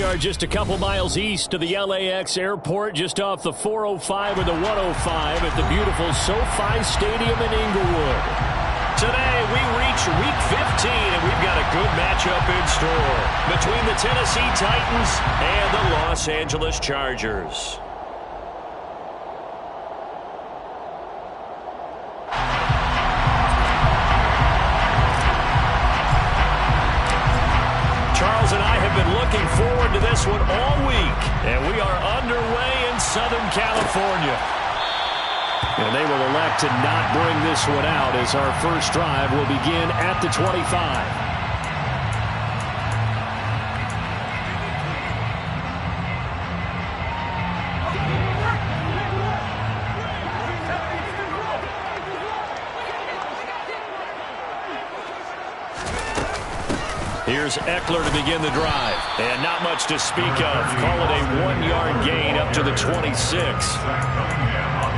are just a couple miles east of the LAX airport, just off the 405 or the 105 at the beautiful SoFi Stadium in Inglewood. Today, we reach Week 15, and we've got a good matchup in store between the Tennessee Titans and the Los Angeles Chargers. Charles and I have been looking forward to this one all week, and we are underway in Southern California. And they will elect to not bring this one out as our first drive will begin at the 25. Here's Eckler to begin the drive. And not much to speak of. Call it a 1-yard gain up to the 26.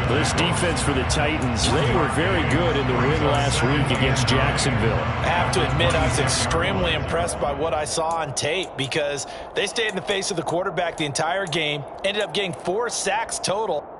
This defense for the Titans, they were very good in the win last week against Jacksonville. I have to admit, I was extremely impressed by what I saw on tape because they stayed in the face of the quarterback the entire game, ended up getting 4 sacks total.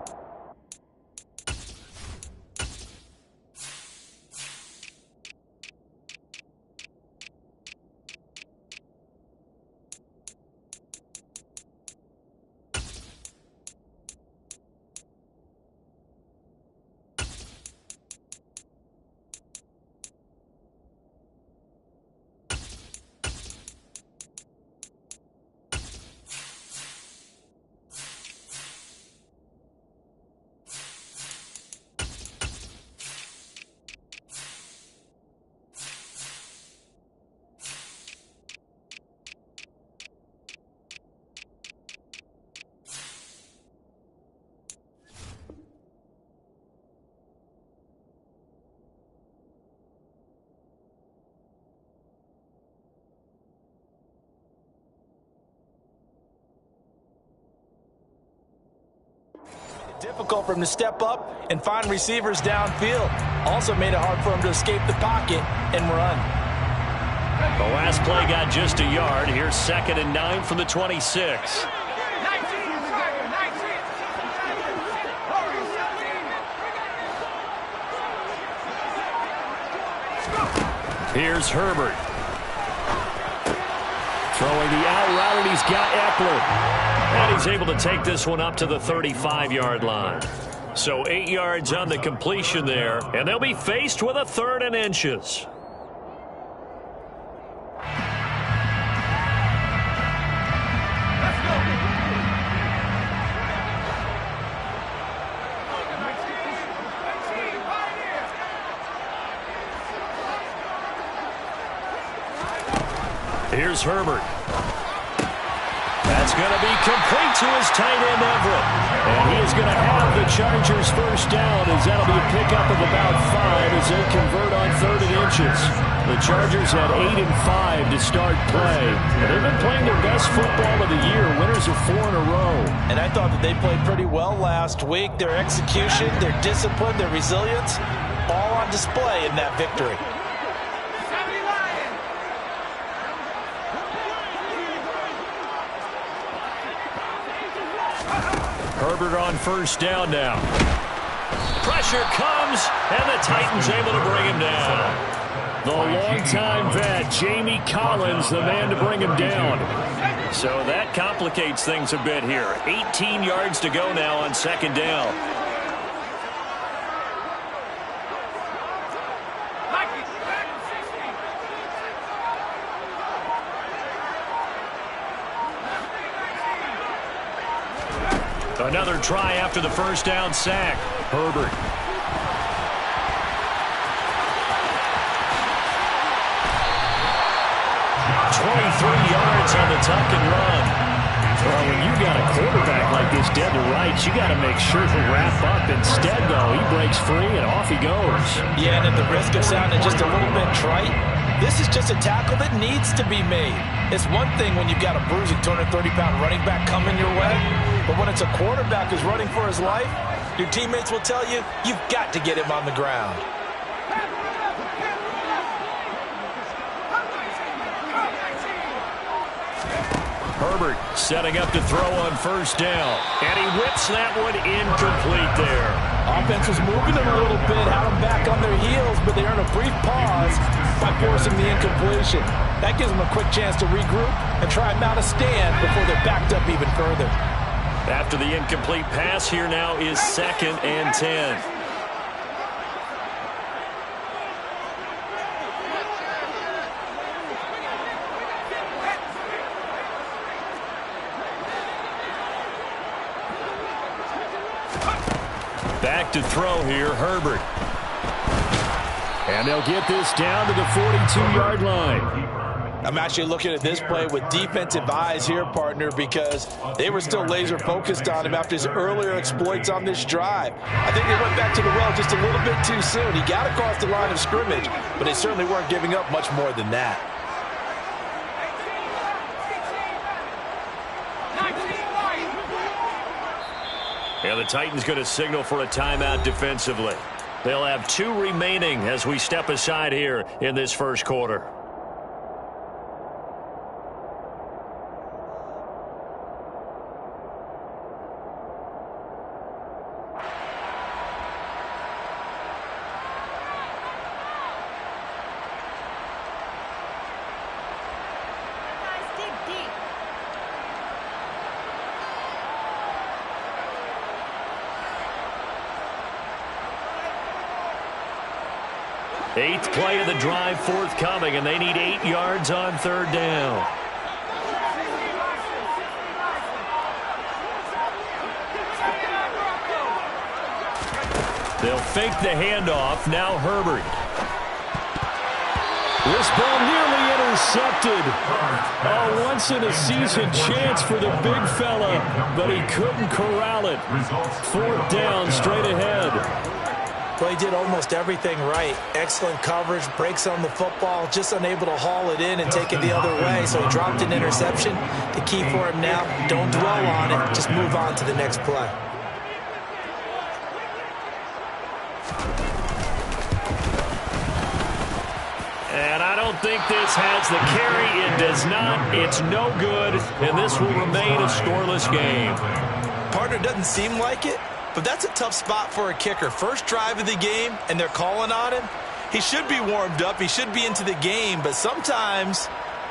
Difficult for him to step up and find receivers downfield. Also made it hard for him to escape the pocket and run. The last play got just a yard. Here's 2nd and 9 from the 26. Here's Herbert. Throwing the out route, and he's got Eckler. And he's able to take this one up to the 35-yard line. So 8 yards on the completion there, and they'll be faced with a 3rd and inches. Here's Herbert. That's going to be complete to his tight end, Everett. And he is going to have the Chargers first down as that'll be a pickup of about 5 as they convert on 3rd and inches. The Chargers had 8 and 5 to start play. And they've been playing their best football of the year. Winners of 4 in a row. And I thought that they played pretty well last week. Their execution, their discipline, their resilience, all on display in that victory. Herbert on first down now. Pressure comes, and the Titans able to bring him down. The longtime vet, Jamie Collins, the man to bring him down. So that complicates things a bit here. 18 yards to go now on 2nd down. Another try after the first down sack. Herbert. 23 yards on the tuck and run. Well, when you got a quarterback like this dead to rights, you got to make sure to wrap up. Instead, though, he breaks free and off he goes. Yeah, and at the risk of sounding just a little bit trite, this is just a tackle that needs to be made. It's one thing when you've got a bruising 230-pound running back coming your way, but when it's a quarterback who's running for his life, your teammates will tell you, you've got to get him on the ground. Herbert setting up to throw on first down. And he whips that one incomplete there. Offense was moving them a little bit, had them back on their heels, but they earned a brief pause by forcing the incompletion. That gives them a quick chance to regroup and try and mount a stand before they're backed up even further. After the incomplete pass, here now is 2nd and 10. Back to throw here, Herbert. And they'll get this down to the 42-yard line. I'm actually looking at this play with defensive eyes here, partner, because they were still laser focused on him after his earlier exploits on this drive. I think they went back to the well just a little bit too soon. He got across the line of scrimmage, but they certainly weren't giving up much more than that. And the Titans going to signal for a timeout defensively. They'll have 2 remaining as we step aside here in this first quarter. Eighth play of the drive forthcoming, and they need 8 yards on 3rd down. They'll fake the handoff. Now Herbert. This ball nearly intercepted. A once-in-a-season chance for the big fella, but he couldn't corral it. 4th down, straight ahead. Well, he did almost everything right. Excellent coverage, breaks on the football, just unable to haul it in and take it the other way, so he dropped an interception. The key for him now, don't dwell on it, just move on to the next play. And I don't think this has the carry. It does not. It's no good, and this will remain a scoreless game. Partner, doesn't seem like it, but that's a tough spot for a kicker. First drive of the game, and they're calling on him. He should be warmed up. He should be into the game, but sometimes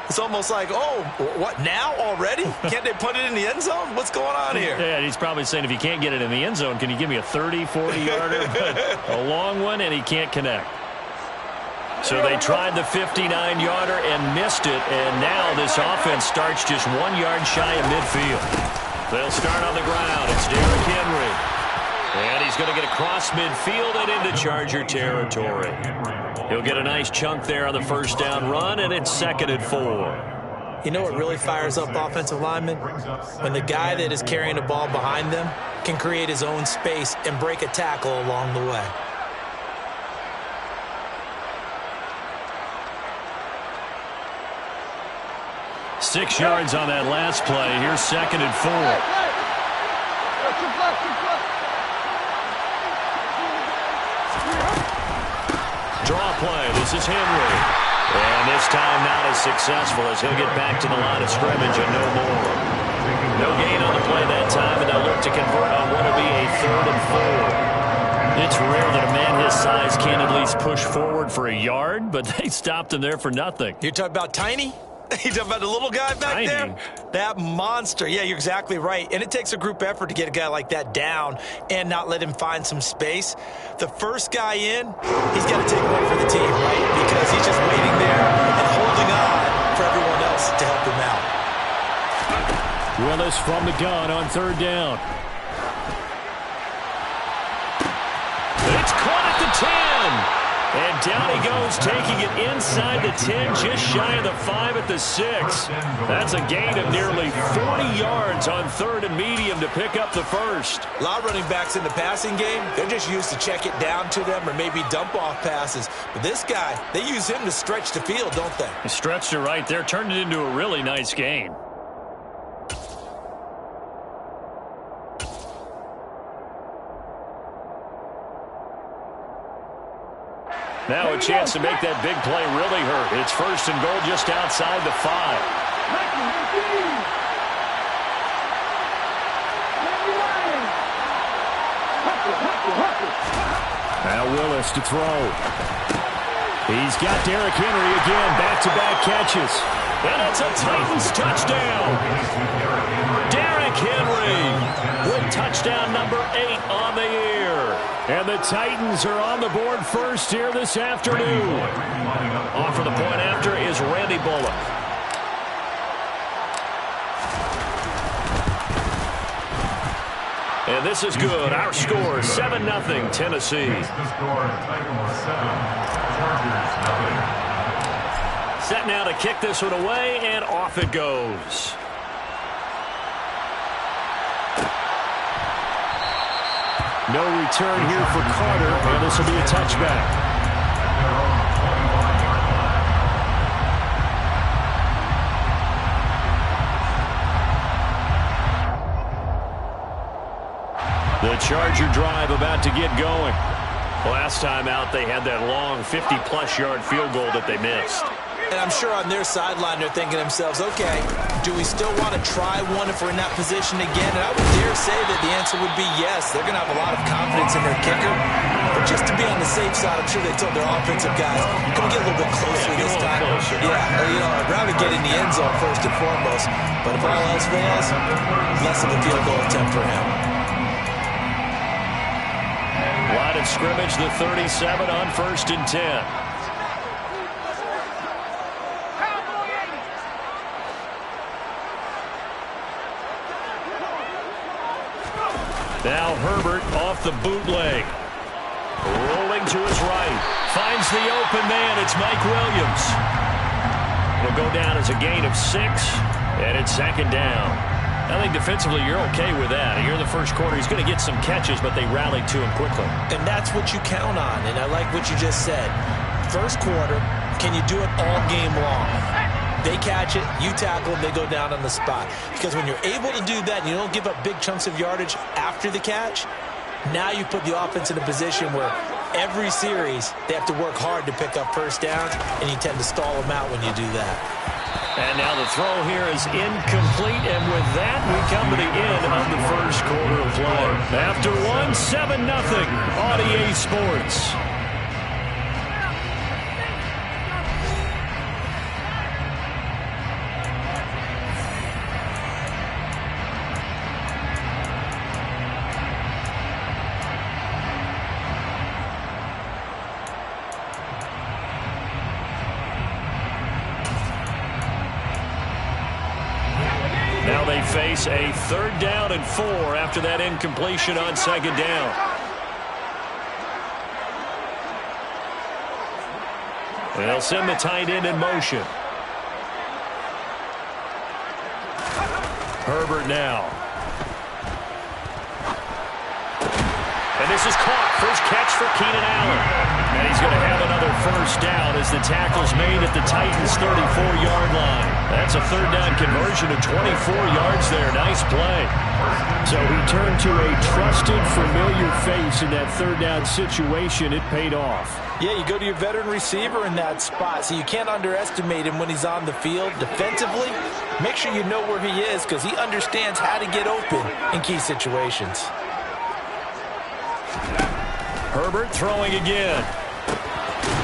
it's almost like, oh, what, now already? Can't they put it in the end zone? What's going on here? Yeah, he's probably saying, if you can't get it in the end zone, can you give me a 30, 40-yarder? But a long one, and he can't connect. So they tried the 59-yarder and missed it, and now this offense starts just 1 yard shy of midfield. They'll start on the ground. It's Derrick Henry. And he's going to get across midfield and into Charger territory. He'll get a nice chunk there on the first down run, and it's 2nd and 4. You know what really fires up offensive linemen? When the guy that is carrying the ball behind them can create his own space and break a tackle along the way. Six yards on that last play. Here's 2nd and 4. Draw play. This is Henry. And this time not as successful as he'll get back to the line of scrimmage and no more. No gain on the play that time, and they'll look to convert on what will be a 3rd and 4. It's rare that a man his size can't at least push forward for a yard, but they stopped him there for nothing. You're talking about Tiny? You talking about the little guy back there? That monster. Yeah, you're exactly right. And it takes a group effort to get a guy like that down and not let him find some space. The first guy in, he's got to take one for the team, right? Because he's just waiting there and holding on for everyone else to help him out. Willis from the gun on 3rd down. It's caught at the 10. And down he goes, taking it inside the 10, just shy of the 5 at the 6. That's a gain of nearly 40 yards on 3rd and medium to pick up the first. A lot of running backs in the passing game, they're just used to check it down to them or maybe dump off passes. But this guy, they use him to stretch the field, don't they? He stretched it right there, turned it into a really nice gain. Now a chance to make that big play really hurt. It's 1st and goal just outside the 5. Now Willis to throw. He's got Derrick Henry again, back-to-back catches. And it's a Titans touchdown. Derrick Henry with touchdown number 8 on the year. And the Titans are on the board first here this afternoon. On for the point after is Randy Bullock. And this is good. Our score, 7-0 Tennessee. Set now to kick this one away, and off it goes. No return here for Carter, and this will be a touchback. The Charger drive about to get going. Last time out, they had that long 50-plus yard field goal that they missed. And I'm sure on their sideline they're thinking to themselves, okay, do we still want to try one if we're in that position again? And I would dare say that the answer would be yes. They're going to have a lot of confidence in their kicker. But just to be on the safe side, I'm sure they told their offensive guys, can we get a little bit closer this time? I'd rather get in the end zone first and foremost. But if all else fails, less of a field goal attempt for him. Line of scrimmage, the 37 on 1st and 10. Now Herbert off the bootleg. Rolling to his right. Finds the open man. It's Mike Williams. It'll go down as a gain of 6, and it's 2nd down. I think defensively you're okay with that. Here in the first quarter, he's going to get some catches, but they rallied to him quickly. And that's what you count on, and I like what you just said. First quarter, can you do it all game long? They catch it, you tackle them, they go down on the spot. Because when you're able to do that and you don't give up big chunks of yardage after the catch, now you put the offense in a position where every series they have to work hard to pick up first downs, and you tend to stall them out when you do that. And now the throw here is incomplete, and with that, we come to the end of the first quarter of play. After 7-0 on EA Sports. Now they face a 3rd down and 4 after that incompletion on 2nd down. And they'll send the tight end in motion. Herbert now. And this is caught. First catch for Keenan Allen. And he's going to have another first down as the tackle's made at the Titans' 34-yard line. That's a 3rd down conversion of 24 yards there. Nice play. So he turned to a trusted, familiar face in that 3rd down situation. It paid off. Yeah, you go to your veteran receiver in that spot, so you can't underestimate him when he's on the field. Defensively, make sure you know where he is because he understands how to get open in key situations. Herbert throwing again.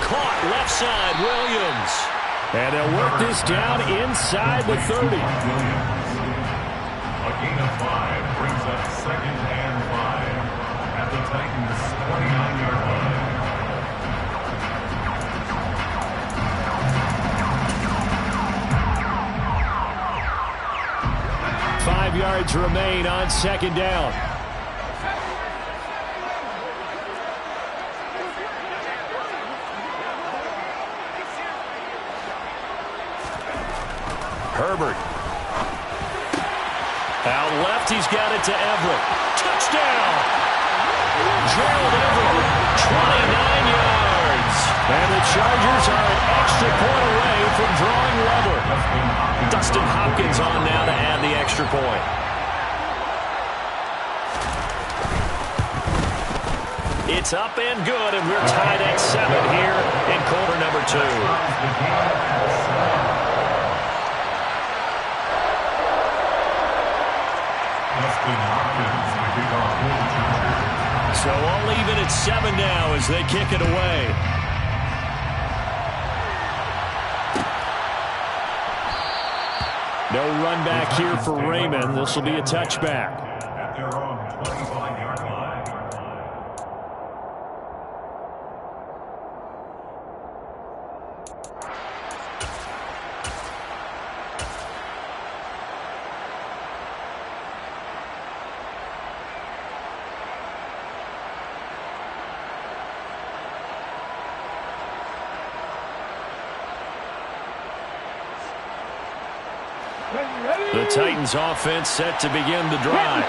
Caught left side, Williams. And they'll work this down inside the 30. A gain of 5 brings up 2nd and 5 at the Titans' 29-yard line. 5 yards remain on 2nd down. Herbert. Out left, he's got it to Everett. Touchdown! Gerald Everett, 29 yards. And the Chargers are an extra point away from drawing level. Dustin Hopkins on now to add the extra point. It's up and good, and we're tied at 7 here in quarter number 2. So all even at 7 now as they kick it away. No run back here for Raymond. This will be a touchback. At their own 25-yard line. The Titans offense set to begin the drive.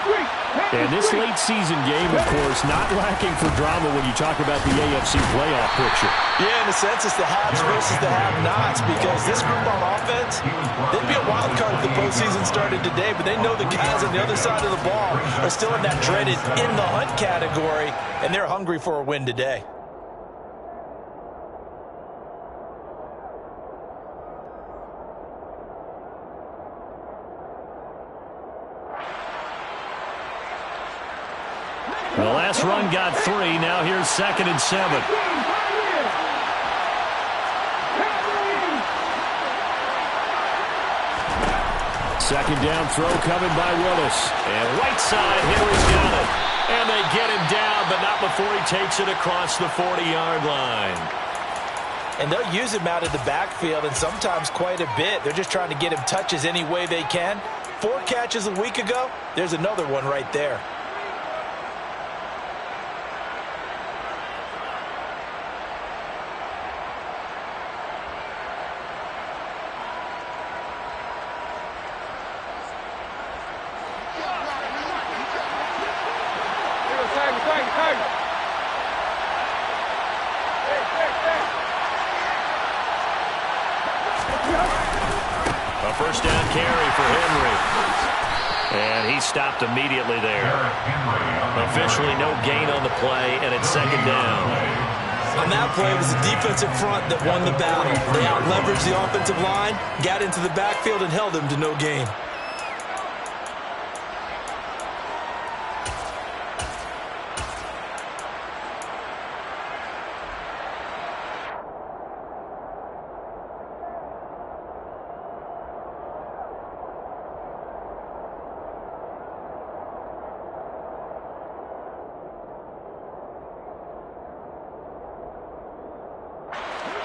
And this late season game, of course, not lacking for drama when you talk about the AFC playoff picture. Yeah, in a sense, it's the haves versus the have-nots, because this group on offense, they'd be a wild card if the postseason started today, but they know the guys on the other side of the ball are still in that dreaded in-the-hunt category, and they're hungry for a win today. The last run got 3. Now here's 2nd and 7. Second down throw coming by Willis. And Whiteside here has got it. And they get him down, but not before he takes it across the 40-yard line. And they'll use him out of the backfield, and sometimes quite a bit. They're just trying to get him touches any way they can. 4 catches a week ago. There's another one right there. A first down carry for Henry. And he stopped immediately there. Officially no gain on the play, and it's 2nd down. On that play, it was the defensive front that won the battle. They out-leveraged the offensive line, got into the backfield, and held them to no gain.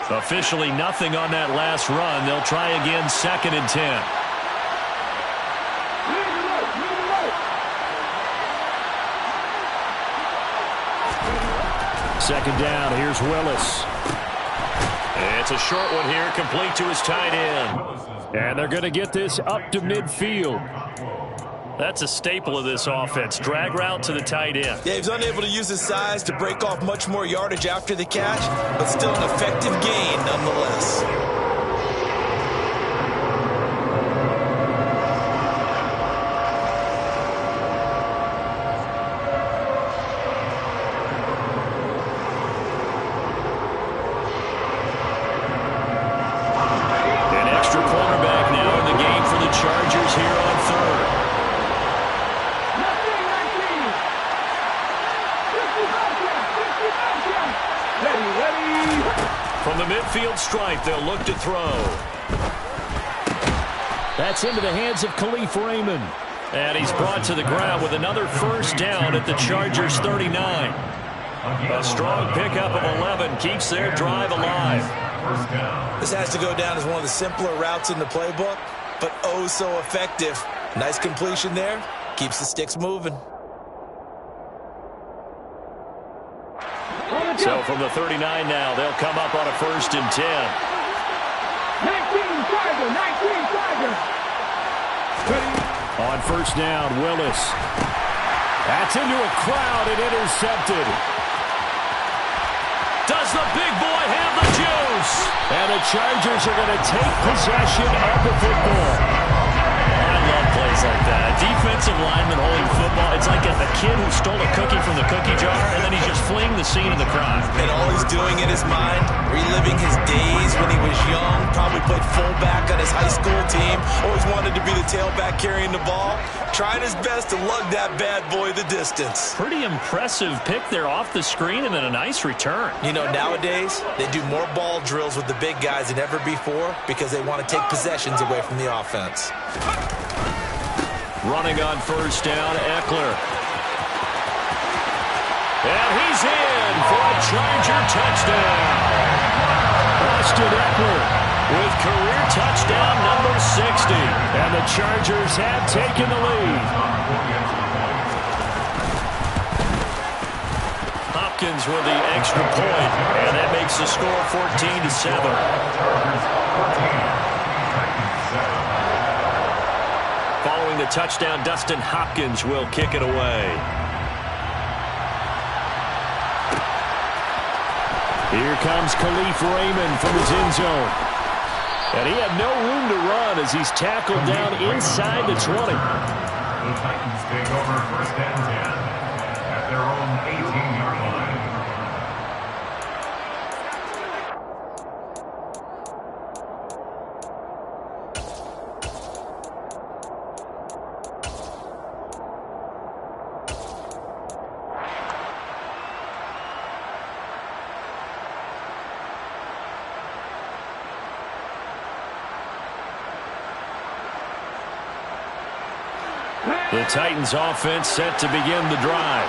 Officially nothing on that last run. They'll try again, 2nd and 10. Second down, here's Willis. It's a short one here, complete to his tight end. And they're going to get this up to midfield. That's a staple of this offense. Drag route to the tight end. Yeah, he's unable to use his size to break off much more yardage after the catch, but still an effective gain nonetheless. An extra cornerback now in the game for the Chargers here on 3rd. From the midfield stripe, they'll look to throw. That's into the hands of Khalif Raymond. And he's brought to the ground with another first down at the Chargers 39. A strong pickup of 11 keeps their drive alive. This has to go down as one of the simpler routes in the playbook, but oh so effective. Nice completion there. Keeps the sticks moving. So from the 39 now, they'll come up on a 1st and 10. 19 Tiger. On 1st down, Willis. That's into a crowd and intercepted. Does the big boy have the juice? And the Chargers are going to take possession of the football. I love plays plays like that. Defensive lineman holding football. It's like a kid who stole a cookie from the cookie jar, and then he's just fleeing the scene of the crime. And all he's doing in his mind, reliving his days when he was young, probably played fullback on his high school team, always wanted to be the tailback carrying the ball, trying his best to lug that bad boy the distance. Pretty impressive pick there off the screen, and then a nice return. You know, nowadays, they do more ball drills with the big guys than ever before because they want to take possessions away from the offense. Running on first down, Ekeler. And he's in for a Charger touchdown. Austin Ekeler with career touchdown number 60. And the Chargers have taken the lead. Hopkins with the extra point, and that makes the score 14-7. Following the touchdown, Dustin Hopkins will kick it away. Here comes Khalif Raymond from his end zone. And he had no room to run as he's tackled down inside the 20. The Titans take over first and 10 at their own 18-yard line. The Titans offense set to begin the drive.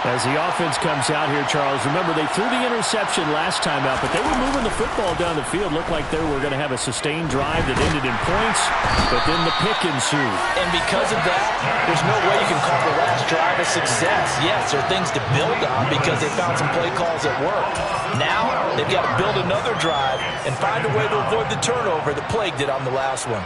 As the offense comes out here, Charles, remember they threw the interception last time out, but they were moving the football down the field. Looked like they were going to have a sustained drive that ended in points, but then the pick ensued. And because of that, there's no way you can call the last drive a success. Yes, there are things to build on because they found some play calls that worked. Now they've got to build another drive and find a way to avoid the turnover that plagued it on the last one.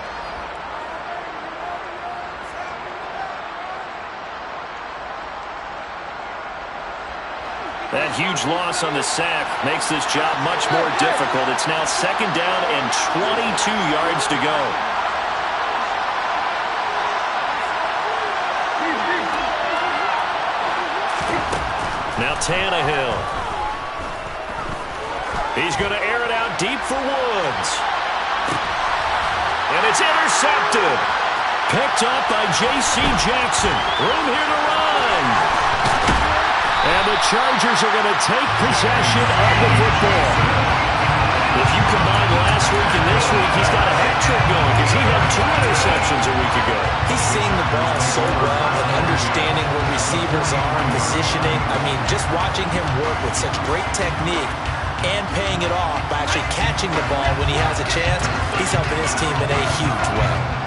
That huge loss on the sack makes this job much more difficult. It's now second down and 22 yards to go. Now Tannehill. He's going to air it out deep for Woods. And it's intercepted. Picked up by J.C. Jackson. Room here to run. And the Chargers are going to take possession of the football. If you combine last week and this week, he's got a hat trick going because he had 2 interceptions a week ago. He's seeing the ball so well and understanding where receivers are, positioning. I mean, just watching him work with such great technique and paying it off by actually catching the ball when he has a chance, he's helping his team in a huge way.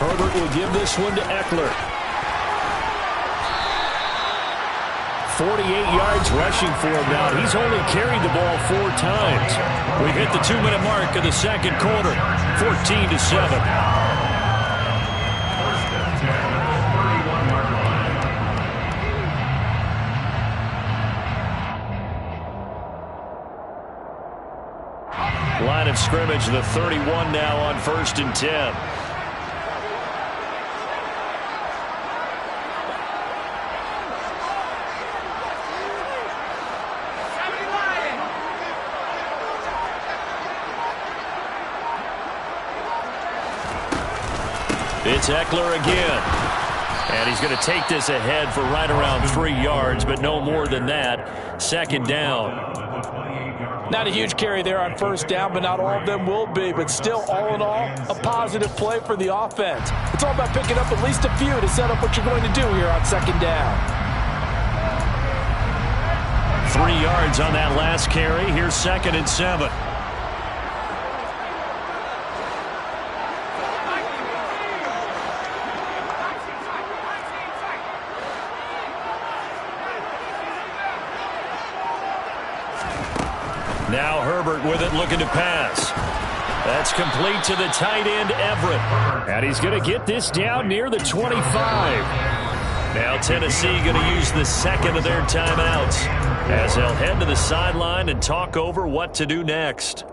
Herbert will give this one to Ekeler. 48 yards rushing for him now. He's only carried the ball 4 times. We've hit the 2-minute mark of the second quarter. 14-7. Line of scrimmage, the 31 now on 1st and 10. It's Ekeler again. And he's going to take this ahead for right around 3 yards, but no more than that. Second down. Not a huge carry there on first down, but not all of them will be. But still, all in all, a positive play for the offense. It's all about picking up at least a few to set up what you're going to do here on second down. 3 yards on that last carry. Here's 2nd and 7. Now Herbert with it, looking to pass. That's complete to the tight end, Everett. And he's going to get this down near the 25. Now Tennessee going to use the second of their timeouts as they'll head to the sideline and talk over what to do next.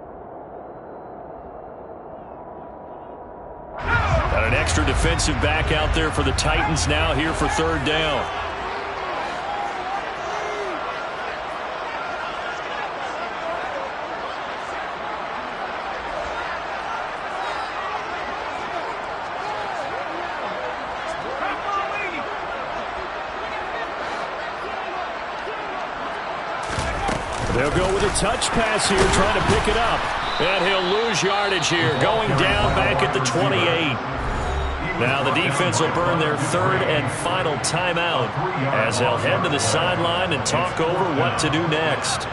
Got an extra defensive back out there for the Titans now here for third down. They'll go with a touch pass here, trying to pick it up. And he'll lose yardage here, going down back at the 28. Now the defense will burn their third and final timeout as they'll head to the sideline and talk over what to do next.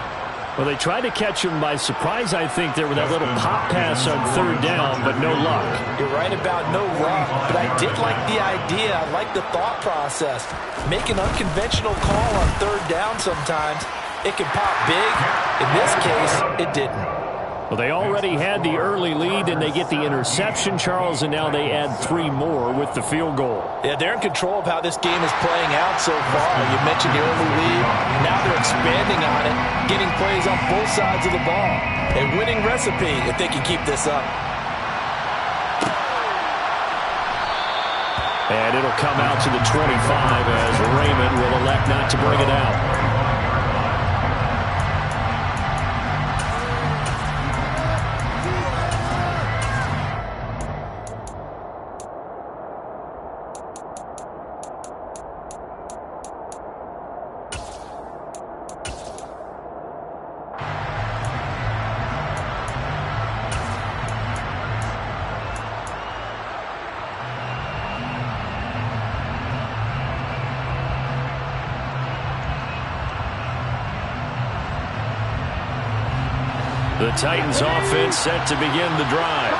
Well, they tried to catch him by surprise, I think, there with that little pop pass on third down, but no luck. You're right about no luck, but I did like the idea. I like the thought process. Make an unconventional call on third down sometimes. It can pop big. In this case, it didn't. Well, they already had the early lead, and they get the interception, Charles, and now they add 3 more with the field goal. Yeah, they're in control of how this game is playing out so far. You mentioned the early lead. Now they're expanding on it, getting plays on both sides of the ball. A winning recipe if they can keep this up. And it'll come out to the 25 as Raymond will elect not to bring it out. The Titans offense set to begin the drive.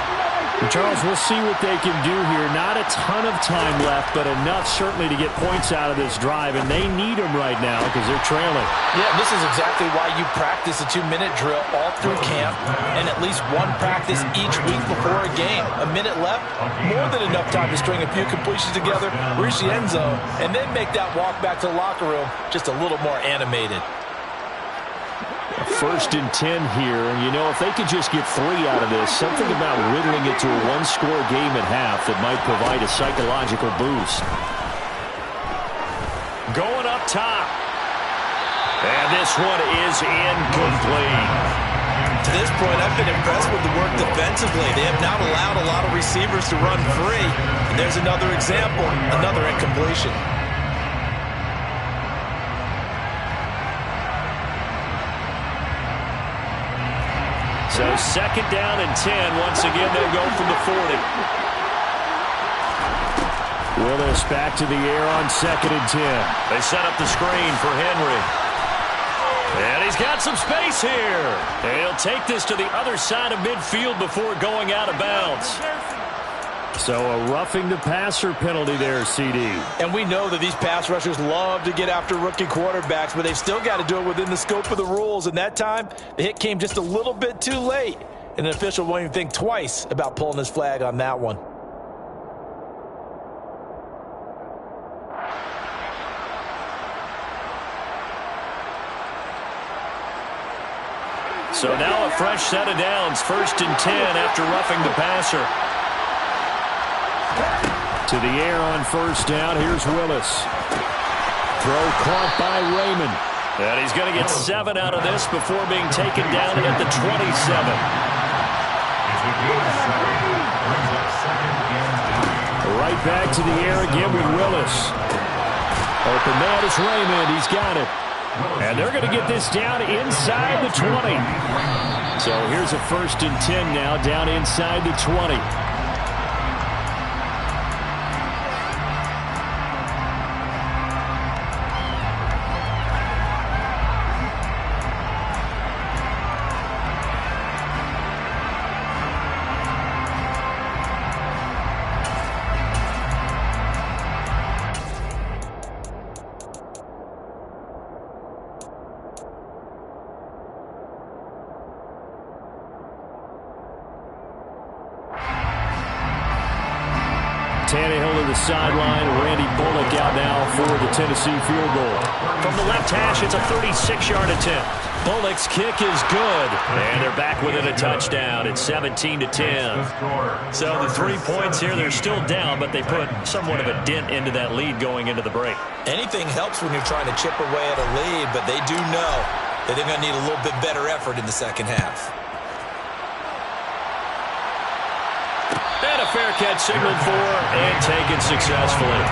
And Charles, we'll see what they can do here. Not a ton of time left, but enough certainly to get points out of this drive, and they need them right now because they're trailing. Yeah, this is exactly why you practice a 2-minute drill all through camp and at least one practice each week before a game. A minute left, more than enough time to string a few completions together, reach the end zone, and then make that walk back to the locker room just a little more animated. First and 10 here, and you know, if they could just get 3 out of this, something about whittling it to a one-score game at half that might provide a psychological boost. Going up top. And this one is incomplete. To this point, I've been impressed with the work defensively. They have not allowed a lot of receivers to run free. And there's another example, another incompletion. So second down and 10. Once again, they'll go from the 40. Willis back to the air on second and 10. They set up the screen for Henry. And he's got some space here. He'll take this to the other side of midfield before going out of bounds. So a roughing the passer penalty there, CD. And we know that these pass rushers love to get after rookie quarterbacks, but they've still got to do it within the scope of the rules. And that time, the hit came just a little bit too late. And an official won't even think twice about pulling his flag on that one. So now a fresh set of downs. First and 10 after roughing the passer. To the air on first down. Here's Willis. Throw caught by Raymond. And he's going to get 7 out of this before being taken down at the 27. Right back to the air again with Willis. Open man is Raymond. He's got it. And they're going to get this down inside the 20. So here's a first and 10 now down inside the 20. Tannehill to the sideline. Randy Bullock out now for the Tennessee field goal. From the left hash, it's a 36-yard attempt. Bullock's kick is good. And they're back within a touchdown. It's 17-10. So the 3 points here, they're still down, but they put somewhat of a dent into that lead going into the break. Anything helps when you're trying to chip away at a lead, but they do know that they're going to need a little bit better effort in the second half. And a fair catch signaled for and taken successfully.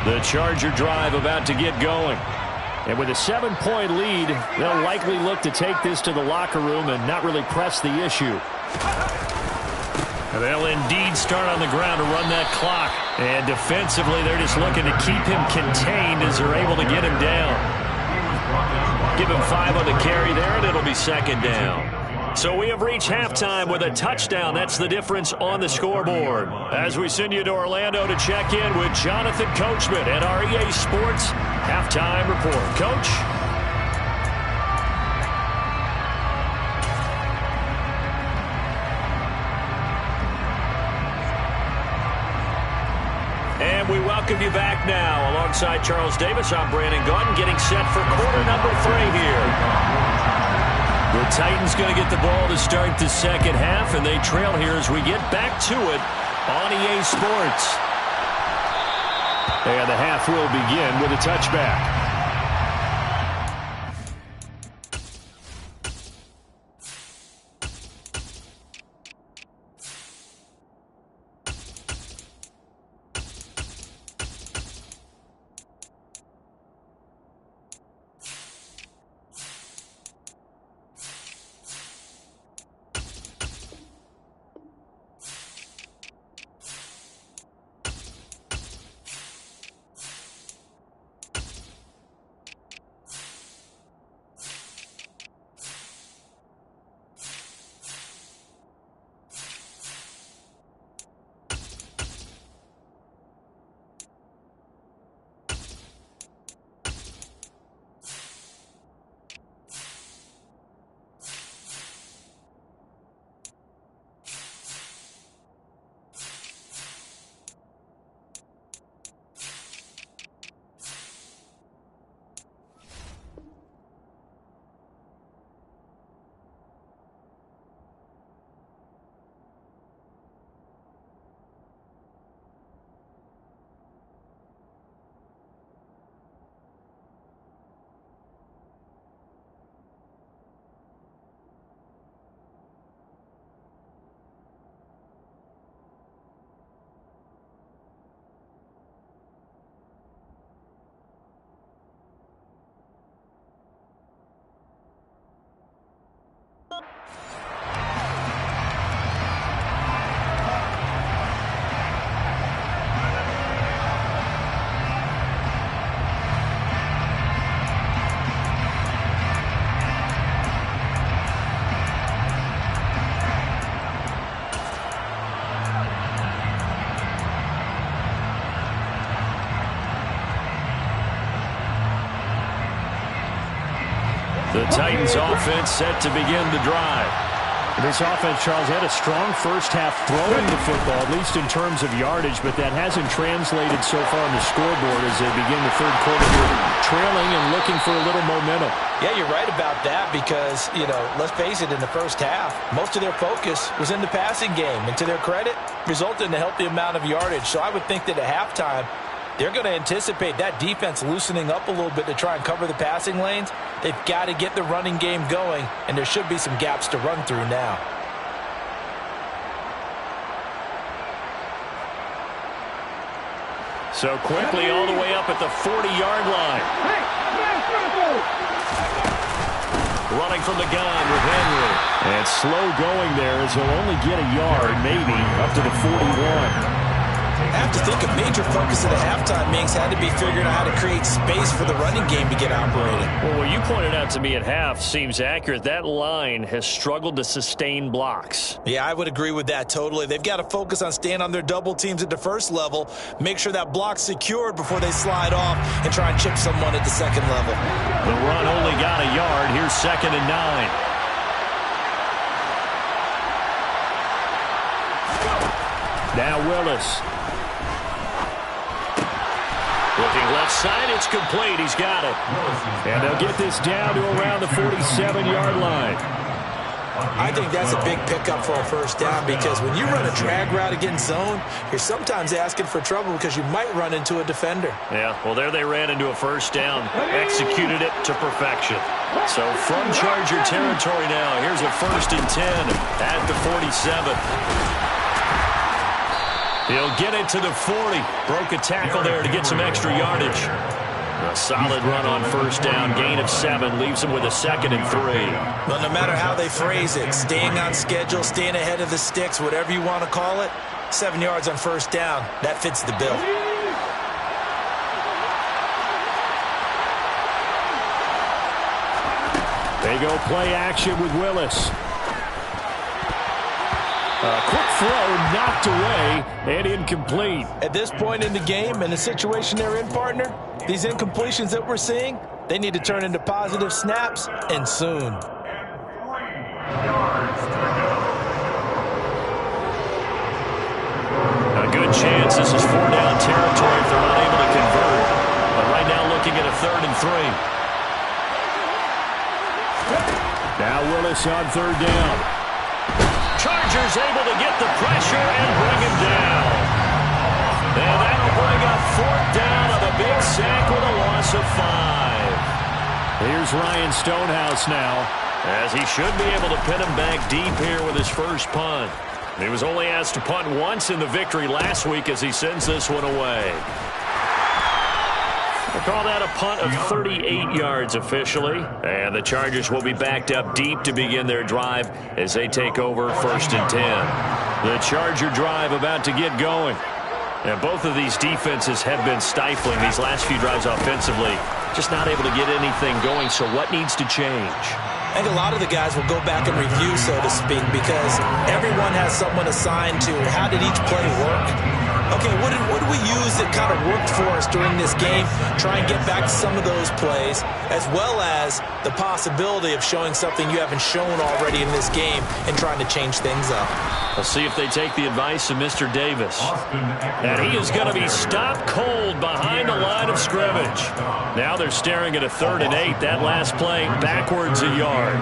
The Charger drive about to get going. And with a 7-point lead, they'll likely look to take this to the locker room and not really press the issue. They'll indeed start on the ground to run that clock. And defensively, they're just looking to keep him contained as they're able to get him down. Give him 5 on the carry there, and it'll be second down. So we have reached halftime with a touchdown. That's the difference on the scoreboard. As we send you to Orlando to check in with Jonathan Coachman at our EA Sports Halftime Report. Coach? And we welcome you back now. Alongside Charles Davis, I'm Brandon Gaudin, getting set for quarter number 3 here. The Titans going to get the ball to start the second half, and they trail here as we get back to it on EA Sports. And the half will begin with a touchback. The Titans offense set to begin the drive. This offense, Charles, had a strong first half throwing the football, at least in terms of yardage, but that hasn't translated so far on the scoreboard as they begin the third quarter here, trailing and looking for a little momentum. Yeah, you're right about that because, let's face it, in the first half, most of their focus was in the passing game. And to their credit, resulted in a healthy amount of yardage. So I would think that at halftime, they're going to anticipate that defense loosening up a little bit to try and cover the passing lanes. They've got to get the running game going, and there should be some gaps to run through now. So quickly all the way up at the 40-yard line. Running from the gun with Henry. And slow going there as he'll only get a yard, maybe, up to the 41. have to think a major focus of the halftime meetings had to be figuring out how to create space for the running game to get operating. Well, what you pointed out to me at half seems accurate. That line has struggled to sustain blocks. Yeah, I would agree with that totally. They've got to focus on staying on their double teams at the first level, make sure that block's secured before they slide off and try and chip someone at the second level. The run only got a yard. Here's 2nd and 9. Now Willis. Looking left side, it's complete. He's got it. And they'll get this down to around the 47-yard line. I think that's a big pickup for a first down because when you run a drag route against zone, you're sometimes asking for trouble because you might run into a defender. Yeah, well, there they ran into a first down. Executed it to perfection. So from Charger territory now, here's a 1st and 10 at the 47. He'll get it to the 40. Broke a tackle there to get some extra yardage. A solid run on first down. Gain of 7 leaves him with a 2nd and 3. Well, no matter how they phrase it, staying on schedule, staying ahead of the sticks, whatever you want to call it, 7 yards on first down, that fits the bill. They go play action with Willis. A quick throw knocked away and incomplete. At this point in the game and the situation they're in, partner, these incompletions that we're seeing, they need to turn into positive snaps and soon. A good chance this is 4-down territory if they're not able to convert. But right now looking at a 3rd and 3. Now Willis on 3rd down. Chargers able to get the pressure and bring him down. And that'll bring up 4th down on a big sack with a loss of 5. Here's Ryan Stonehouse now, as he should be able to pin him back deep here with his first punt. He was only asked to punt once in the victory last week as he sends this one away. We'll call that a punt of 38 yards officially. And the Chargers will be backed up deep to begin their drive as they take over 1st and 10. The Charger drive about to get going. And both of these defenses have been stifling these last few drives offensively. Just not able to get anything going, so what needs to change? I think a lot of the guys will go back and review, so to speak, because everyone has someone assigned to how did each play work. Okay, what did we use that kind of worked for us during this game? Try and get back to some of those plays, as well as the possibility of showing something you haven't shown already in this game and trying to change things up. We'll see if they take the advice of Mr. Davis. And he is going to be stopped cold behind the line of scrimmage. Now they're staring at a 3rd and 8. That last play backwards a yard.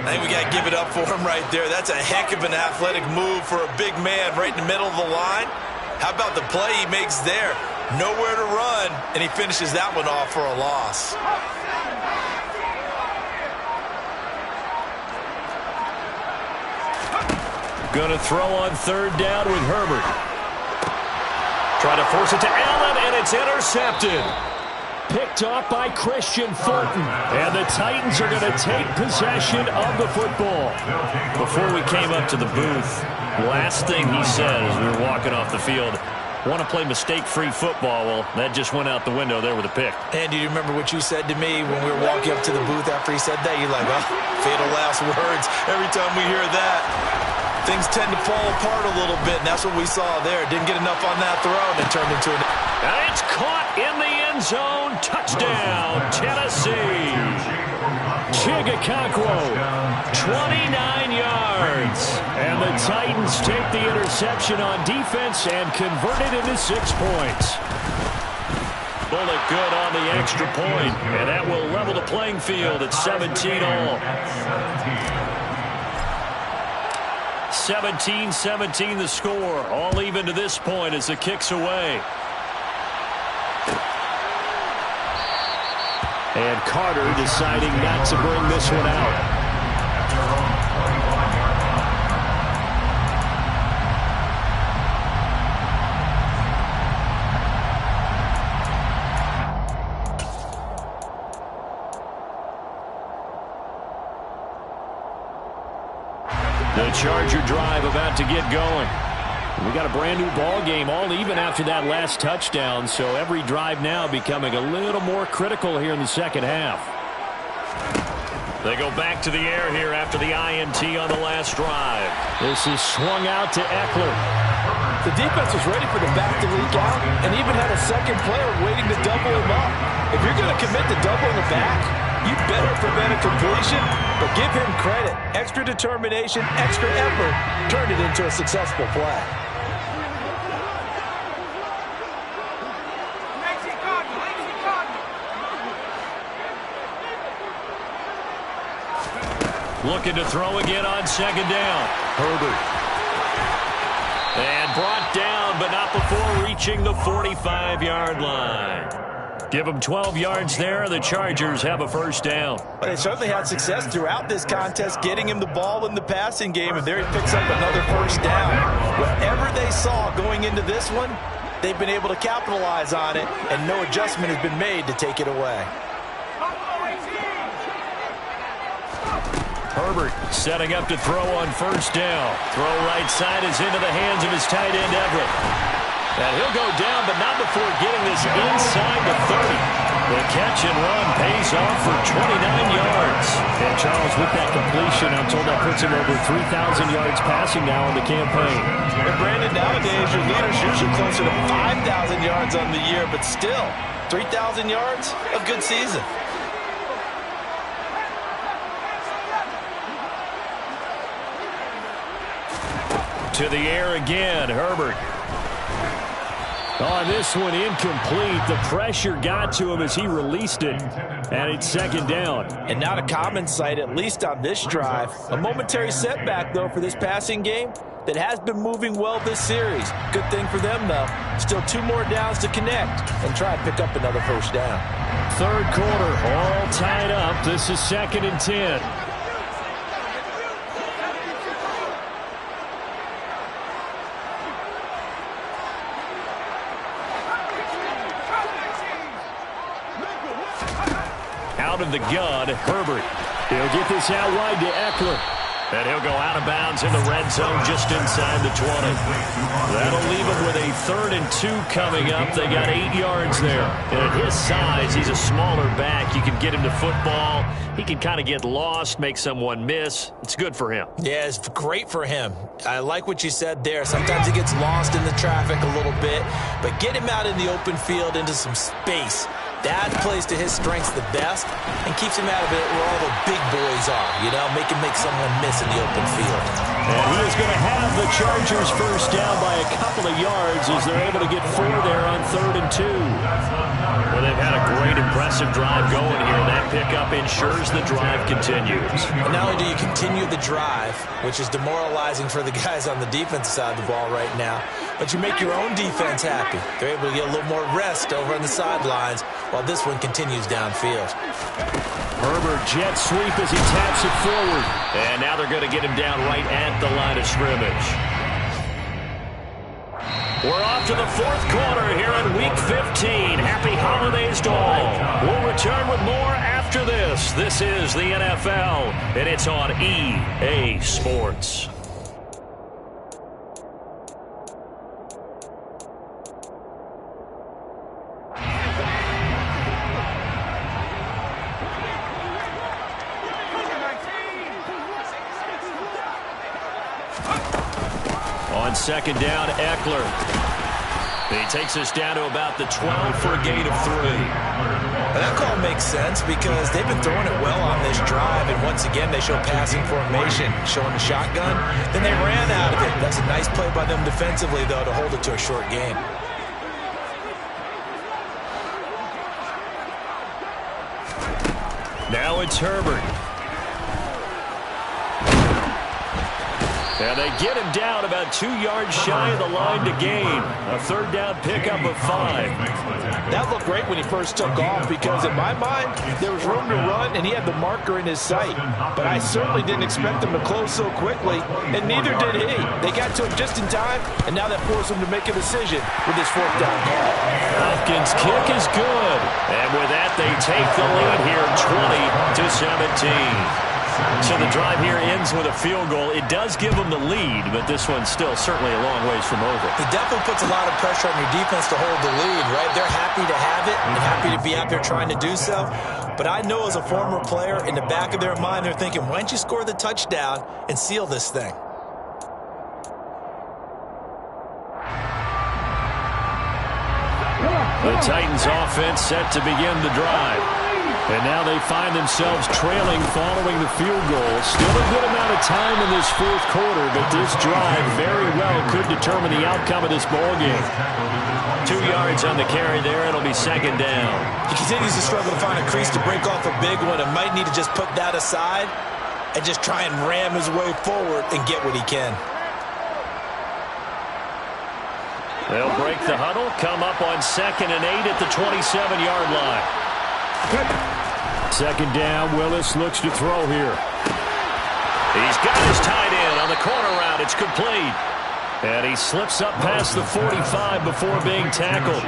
I think we got to give it up for him right there. That's a heck of an athletic move for a big man right in the middle of the line. How about the play he makes there? Nowhere to run, and he finishes that one off for a loss. Going to throw on 3rd down with Herbert. Trying to force it to Allen, and it's intercepted. Picked off by Christian Fulton. And the Titans are going to take possession of the football. Before we came up to the booth, last thing he said as we were walking off the field, want to play mistake-free football. Well, that just went out the window there with a pick. And do you remember what you said to me when we were walking up to the booth after he said that? You're like, oh, fatal last words. Every time we hear that, things tend to fall apart a little bit, and that's what we saw there. Didn't get enough on that throw, and it turned into an... And it's caught in the end zone. Touchdown, Tennessee. Chigakonkwo, 29 yards. And the Titans take the interception on defense and convert it into 6 points. Bullet good on the extra point, and that will level the playing field at 17 all. 17-17 the score. All even to this point as the kick's away. And Carter deciding not to bring this one out. The Charger drive about to get going. We got a brand new ball game, all even after that last touchdown, so every drive now becoming a little more critical here in the second half. They go back to the air here after the INT on the last drive. This is swung out to Eckler. The defense was ready for the back to leak out and even had a second player waiting to double him up. If you're going to commit to doubling the back, you better prevent a completion, but give him credit. Extra determination, extra effort, turned it into a successful play. Looking to throw again on second down. Herbert. And brought down, but not before reaching the 45-yard line. Give them 12 yards there. The Chargers have a first down. But they certainly had success throughout this contest, getting him the ball in the passing game, and there he picks up another first down. Whatever they saw going into this one, they've been able to capitalize on it, and no adjustment has been made to take it away. Herbert setting up to throw on first down. Throw right side is into the hands of his tight end, Everett. And he'll go down, but not before getting this inside the 30. The catch and run pays off for 29 yards. And Charles, with that completion, I'm told that puts him over 3,000 yards passing now in the campaign. And Brandon, nowadays your leader's usually closer to 5,000 yards on the year, but still, 3,000 yards, a good season. To the air again, Herbert. On this one, incomplete. The pressure got to him as he released it, and it's second down. And not a common sight, at least on this drive. A momentary setback, though, for this passing game that has been moving well this series. Good thing for them, though. Still 2 more downs to connect and try and pick up another first down. Third quarter, all tied up. This is 2nd and 10. Out of the gun, Herbert. He'll get this out wide to Eckler. And he'll go out of bounds in the red zone just inside the 20. That'll leave him with a 3rd and 2 coming up. They got 8 yards there. And at his size, he's a smaller back. You can get him to football. He can kind of get lost, make someone miss. It's good for him. Yeah, it's great for him. I like what you said there. Sometimes he gets lost in the traffic a little bit. But get him out in the open field into some space. That plays to his strengths the best and keeps him out of it where all the big boys are, you know, make someone miss in the open field. And he is going to have the Chargers first down by a couple of yards as they're able to get 4 there on 3rd and 2. Well, they've had a great, impressive drive going here. That pickup ensures the drive continues. And not only do you continue the drive, which is demoralizing for the guys on the defensive side of the ball right now, but you make your own defense happy. They're able to get a little more rest over on the sidelines while this one continues downfield. Herbert jet sweep as he taps it forward. And now they're going to get him down right at the line of scrimmage. We're off to the 4th quarter here in Week 15. Happy holidays to all. We'll return with more after this. This is the NFL, and it's on EA Sports. On second down, Eckler. He takes us down to about the 12 for a gain of 3. And that call makes sense because they've been throwing it well on this drive, and once again they show passing formation, showing the shotgun. Then they ran out of it. That's a nice play by them defensively, though, to hold it to a short gain. Now it's Herbert. And they get him down about 2 yards shy of the line to gain. A 3rd down pickup of 5. That looked great when he first took off because in my mind, there was room to run and he had the marker in his sight. But I certainly didn't expect him to close so quickly, and neither did he. They got to him just in time, and now that forced him to make a decision with his 4th down call. Hopkins' kick is good. And with that, they take the lead here 20-17. So the drive here ends with a field goal. It does give them the lead, but this one's still certainly a long ways from over. It definitely puts a lot of pressure on your defense to hold the lead, right? They're happy to have it and happy to be out there trying to do so. But I know as a former player, in the back of their mind, they're thinking, why don't you score the touchdown and seal this thing? The Titans offense set to begin the drive. And now they find themselves trailing following the field goal. Still a good amount of time in this fourth quarter, but this drive very well could determine the outcome of this ballgame. 2 yards on the carry there. It'll be second down. He continues to struggle to find a crease to break off a big one and might need to just put that aside and just try and ram his way forward and get what he can. They'll break the huddle, come up on 2nd and 8 at the 27-yard line. Second down, Willis looks to throw here. He's got his tight end on the corner route. It's complete. And he slips up past the 45 before being tackled.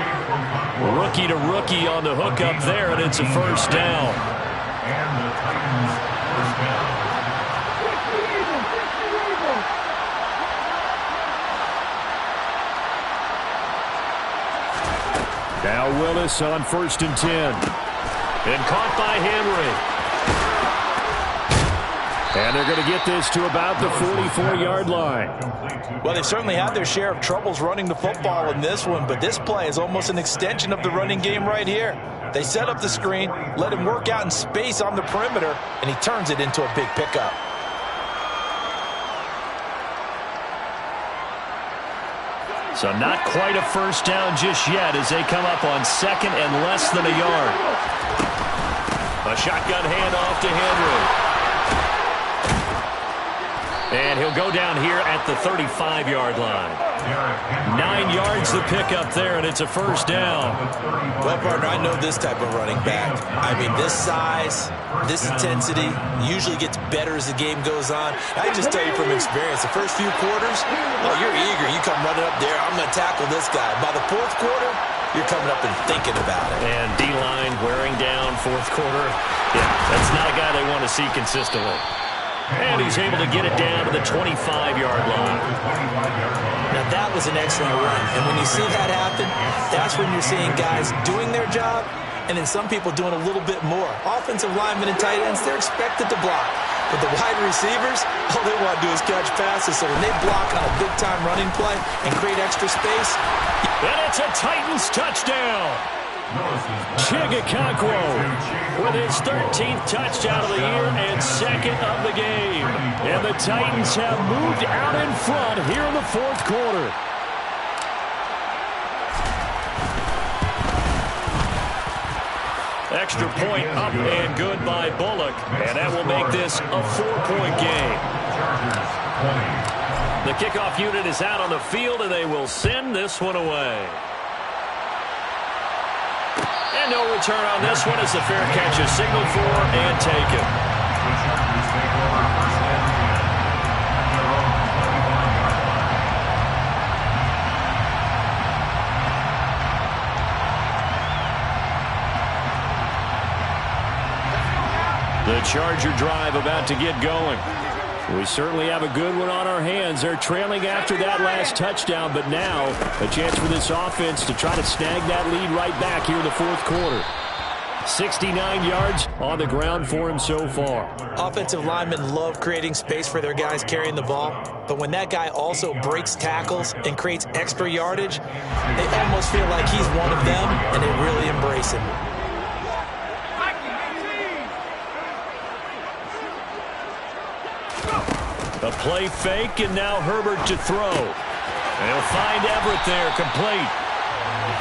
Rookie to rookie on the hook up there, and it's a first down. And the Titans first down. Now Willis on 1st and 10. And caught by Henry. And they're going to get this to about the 44-yard line. Well, they've certainly had their share of troubles running the football in this one, but this play is almost an extension of the running game right here. They set up the screen, let him work out in space on the perimeter, and he turns it into a big pickup. So not quite a first down just yet as they come up on 2nd and less than a yard. A shotgun handoff to Henry. And he'll go down here at the 35-yard line. 9 yards the pickup there, and it's a first down. Well, partner, I know this type of running back. I mean, this size, this intensity usually gets better as the game goes on. I can just tell you from experience, the first few quarters, oh, you're eager. You come running up there, I'm going to tackle this guy. By the fourth quarter, you're coming up and thinking about it. And D-line wearing down fourth quarter. Yeah, that's not a guy they want to see consistently. And he's able to get it down to the 25-yard line. Now, that was an excellent run. And when you see that happen, that's when you're seeing guys doing their job and then some people doing a little bit more. Offensive linemen and tight ends, they're expected to block. But the wide receivers, all they want to do is catch passes. So when they block on a big-time running play and create extra space. And it's a Titans touchdown. Chigakakwo with his 13th touchdown of the year and 2nd of the game. And the Titans have moved out in front here in the fourth quarter. Extra point up and good by Bullock. And that will make this a 4-point game. The kickoff unit is out on the field, and they will send this one away. And no return on this one as the fair catch is signaled for and taken. The Charger drive about to get going. We certainly have a good one on our hands. They're trailing after that last touchdown, but now a chance for this offense to try to snag that lead right back here in the fourth quarter. 69 yards on the ground for him so far. Offensive linemen love creating space for their guys carrying the ball, but when that guy also breaks tackles and creates extra yardage, they almost feel like he's one of them, and they really embrace him. A play fake, and now Herbert to throw. They'll find Everett there, complete.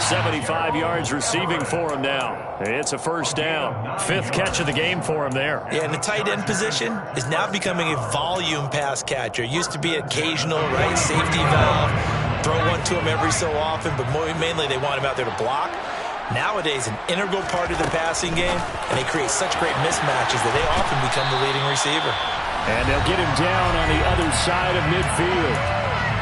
75 yards receiving for him now. It's a first down. 5th catch of the game for him there. Yeah, and the tight end position is now becoming a volume pass catcher. It used to be occasional, right, safety valve, throw one to him every so often, but mainly they want him out there to block. Nowadays, an integral part of the passing game, and they create such great mismatches that they often become the leading receiver. And they'll get him down on the other side of midfield.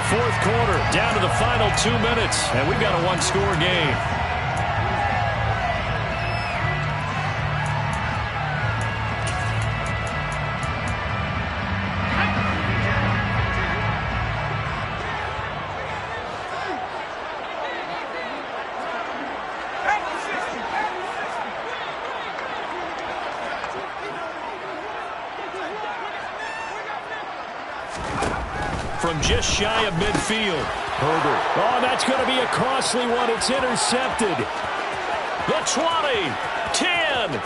Fourth quarter, down to the final 2 minutes, and we've got a one-score game. from just shy of midfield. Herbert. Oh, that's going to be a costly one. It's intercepted. The 20, 10,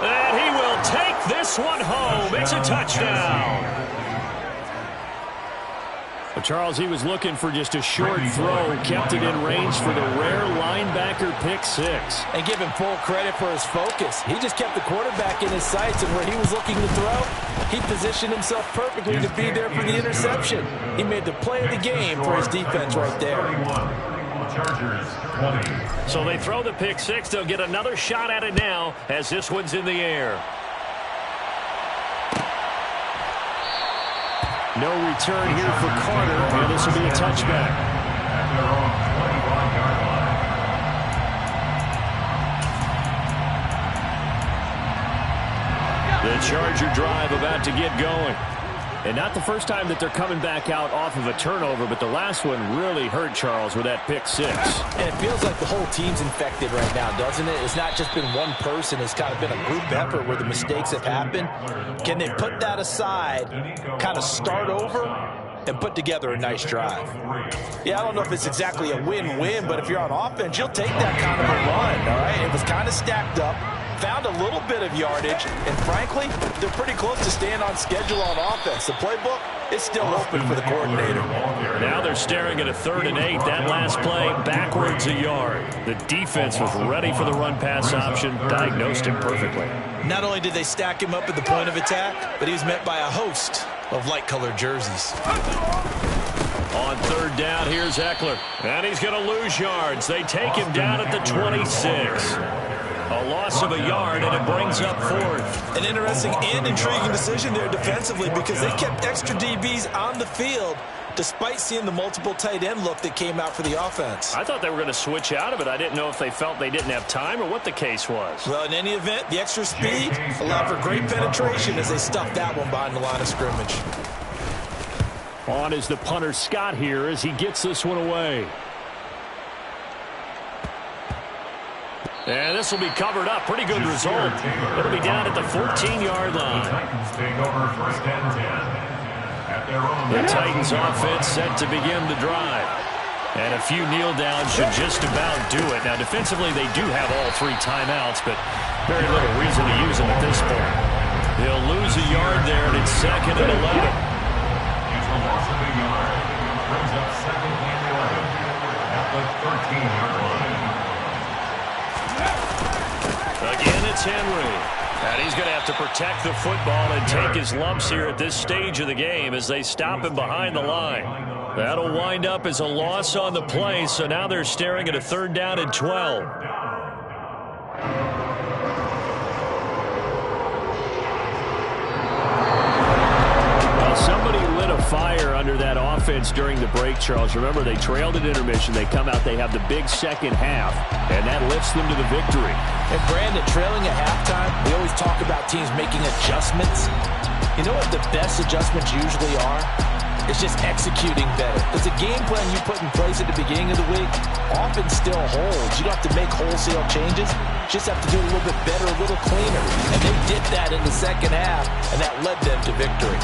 and he will take this one home. It's a touchdown. Well, Charles, he was looking for just a short throw, kept it in range for the rare linebacker pick six. And give him full credit for his focus. He just kept the quarterback in his sights, and where he was looking to throw, he positioned himself perfectly to be there for the interception. He made the play of the game for his defense right there. Chargers 20. So they throw the pick six. They'll get another shot at it now as this one's in the air. No return here for Carter, and this will be a touchback. At their own 25-yard line. The Charger drive about to get going. And not the first time that they're coming back out off of a turnover, but the last one really hurt Charles with that pick six. And it feels like the whole team's infected right now, doesn't it? It's not just been one person. It's kind of been a group effort where the mistakes have happened. Can they put that aside, kind of start over, and put together a nice drive? Yeah, I don't know if it's exactly a win-win, but if you're on offense, you'll take that kind of a run, all right? It was kind of stacked up. Found a little bit of yardage, and frankly, they're pretty close to staying on schedule on offense. The playbook is still open for the coordinator. Now they're staring at a 3rd and 8. That last play, backwards a yard. The defense was ready for the run-pass option, diagnosed him perfectly. Not only did they stack him up at the point of attack, but he was met by a host of light-colored jerseys. On 3rd down, here's Eckler. And he's going to lose yards. They take him down at the 26. A loss of a yard, and it brings up 4th. An interesting and intriguing decision there defensively because they kept extra DBs on the field despite seeing the multiple tight end look that came out for the offense. I thought they were going to switch out of it. I didn't know if they felt they didn't have time or what the case was. Well, in any event, the extra speed allowed for great penetration as they stuffed that one behind the line of scrimmage. On is the punter Scott here as he gets this one away. And this will be covered up. Pretty good result. It'll be down at the 14-yard line. Titans take over 1st and 10. At their own. The Titans offense set to begin the drive. And a few kneel downs should just about do it. Now, defensively, they do have all 3 timeouts, but very little reason to use them at this point. They'll lose a yard there, and it's 2nd and 11. It's a loss of a yard. Brings up 2nd and 11. At the 13-yard line. Again, it's Henry. And he's going to have to protect the football and take his lumps here at this stage of the game as they stop him behind the line. That'll wind up as a loss on the play, so now they're staring at a 3rd down and 12. Well, somebody lit a fire under that offense during the break, Charles. Remember, they trailed at intermission. They come out, they have the big second half, and that lifts them to the victory. And Brandon, trailing at halftime, we always talk about teams making adjustments. You know what the best adjustments usually are? It's just executing better. Because the game plan you put in place at the beginning of the week often still holds. You don't have to make wholesale changes. You just have to do it a little bit better, a little cleaner. And they did that in the second half, and that led them to victory.